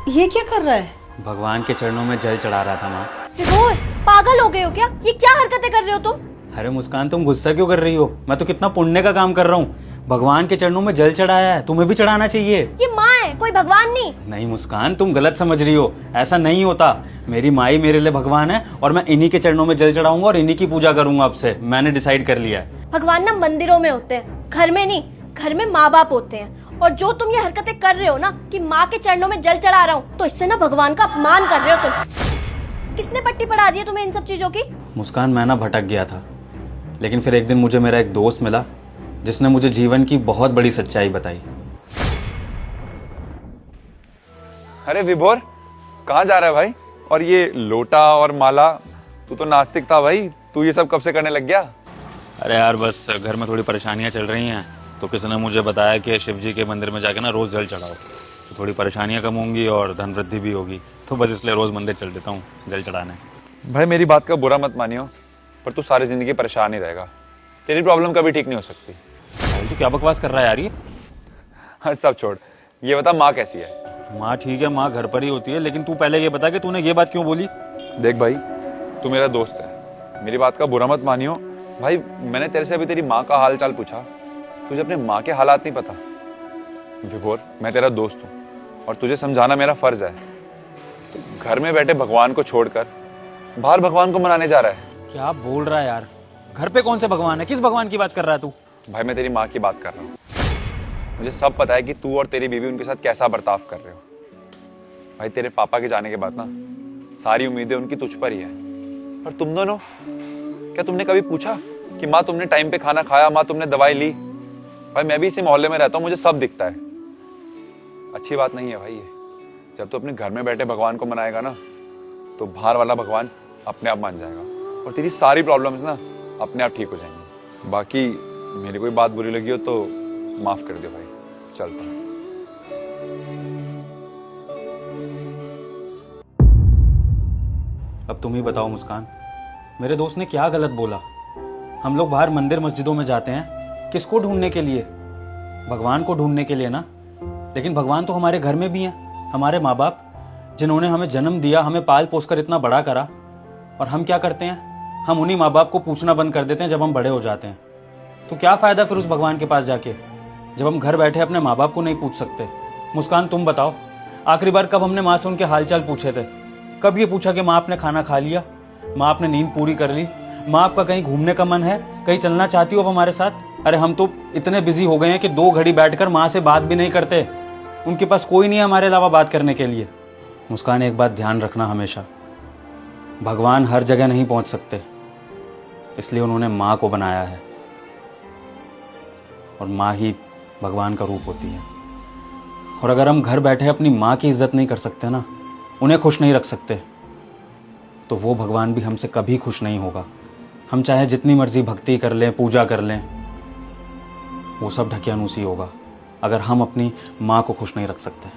ये क्या कर रहा है? भगवान के चरणों में जल चढ़ा रहा था माँ। विभोर, पागल हो गए हो क्या? ये क्या हरकतें कर रहे हो तुम? अरे मुस्कान, तुम गुस्सा क्यों कर रही हो? मैं तो कितना पुण्य का काम कर रहा हूँ। भगवान के चरणों में जल चढ़ाया है, तुम्हें भी चढ़ाना चाहिए। ये माँ है, कोई भगवान नहीं। नहीं मुस्कान, तुम गलत समझ रही हो। ऐसा नहीं होता। मेरी माई मेरे लिए भगवान है और मैं इन्हीं के चरणों में जल चढ़ाऊंगा और इन्हीं की पूजा करूंगा। अब से मैंने डिसाइड कर लिया है। भगवान ना मंदिरों में होते हैं, घर में नहीं। घर में माँ बाप होते हैं। और जो तुम ये हरकतें कर रहे हो ना कि माँ के चरणों में जल चढ़ा रहा हूँ, तो इससे ना भगवान का अपमान कर रहे हो तुम। किसने पट्टी पढ़ा दी है तुम्हें इन सब चीजों की? मुस्कान, मैं ना भटक गया था, लेकिन फिर एक दिन मुझे मेरा एक दोस्त मिला जिसने मुझे जीवन की बहुत बड़ी सच्चाई बताई। अरे विभोर, कहाँ जा रहा है भाई? और ये लोटा और माला, तू तो नास्तिक था भाई, तू ये सब कब से करने लग गया? अरे यार, बस घर में थोड़ी परेशानियां चल रही हैं, तो किसी ने मुझे बताया कि शिव जी के मंदिर में जाके ना रोज जल चढ़ाओ, तो थोड़ी परेशानियां कम होंगी और धन वृद्धि भी होगी। तो बस इसलिए रोज मंदिर चल देता हूँ जल चढ़ाने। भाई मेरी बात का बुरा मत मानियो, पर तू सारी जिंदगी परेशान ही रहेगा। तेरी प्रॉब्लम कभी ठीक नहीं हो सकती। तू क्या बकवास कर रहा है यार ये? हाँ सब छोड़, ये बता माँ कैसी है? माँ ठीक है, माँ घर पर ही होती है, लेकिन तू पहले ये बता कि तूने ये बात क्यों बोली? देख भाई, तू मेरा दोस्त है, मेरी बात का बुरा मत मानियो। भाई मैंने तेरे से अभी तेरी माँ का हाल चाल पूछा, तुझे अपने माँ के हालात नहीं पता। विभोर, मैं तेरा दोस्त हूँ और तुझे समझाना मेरा फर्ज है। तो घर में बैठे भगवान को छोड़कर बाहर भगवान को मनाने जा रहा है। क्या बोल रहा है यार? घर पे कौन से भगवान है? किस भगवान की बात कर रहा है तू? भाई मैं तेरी माँ की बात कर रहा हूँ। मुझे सब पता है कि तू और तेरी बीवी उनके साथ कैसा बर्ताव कर रहे हो। भाई तेरे पापा के जाने के बाद ना सारी उम्मीदें उनकी तुझ पर ही है। और तुम दोनों, क्या तुमने कभी पूछा कि माँ तुमने टाइम पे खाना खाया, माँ तुमने दवाई ली? भाई मैं भी इसी मोहल्ले में रहता हूँ, मुझे सब दिखता है। अच्छी बात नहीं है भाई ये। जब तू अपने घर में बैठे भगवान को मनाएगा ना, तो बाहर वाला भगवान अपने आप मान जाएगा और तेरी सारी प्रॉब्लम्स ना अपने आप ठीक हो जाएंगी। बाकी मेरी कोई बात बुरी लगी हो तो माफ कर दो भाई, चलता हूँ। अब तुम ही बताओ मुस्कान, मेरे दोस्त ने क्या गलत बोला? हम लोग बाहर मंदिर मस्जिदों में जाते हैं, किसको ढूंढने के लिए? भगवान को ढूंढने के लिए ना। लेकिन भगवान तो हमारे घर में भी हैं, हमारे माँ बाप, जिन्होंने हमें जन्म दिया, हमें पाल पोस कर इतना बड़ा करा। और हम क्या करते हैं? हम उन्हीं माँ बाप को पूछना बंद कर देते हैं जब हम बड़े हो जाते हैं। तो क्या फायदा फिर उस भगवान के पास जाके, जब हम घर बैठे अपने माँ बाप को नहीं पूछ सकते? मुस्कान तुम बताओ, आखिरी बार कब हमने माँ से उनके हालचाल पूछे थे? कब ये पूछा कि माँ आपने खाना खा लिया, माँ आपने नींद पूरी कर ली, माँ आपका कहीं घूमने का मन है, कहीं चलना चाहती हो अब हमारे साथ? अरे हम तो इतने बिजी हो गए हैं कि 2 घड़ी बैठकर माँ से बात भी नहीं करते। उनके पास कोई नहीं है हमारे अलावा बात करने के लिए। मुस्कान, एक बात ध्यान रखना हमेशा, भगवान हर जगह नहीं पहुंच सकते, इसलिए उन्होंने माँ को बनाया है और माँ ही भगवान का रूप होती है। और अगर हम घर बैठे अपनी माँ की इज्जत नहीं कर सकते ना, उन्हें खुश नहीं रख सकते, तो वो भगवान भी हमसे कभी खुश नहीं होगा। हम चाहे जितनी मर्जी भक्ति कर लें, पूजा कर लें, वो सब ढकियानुसी होगा अगर हम अपनी माँ को खुश नहीं रख सकते।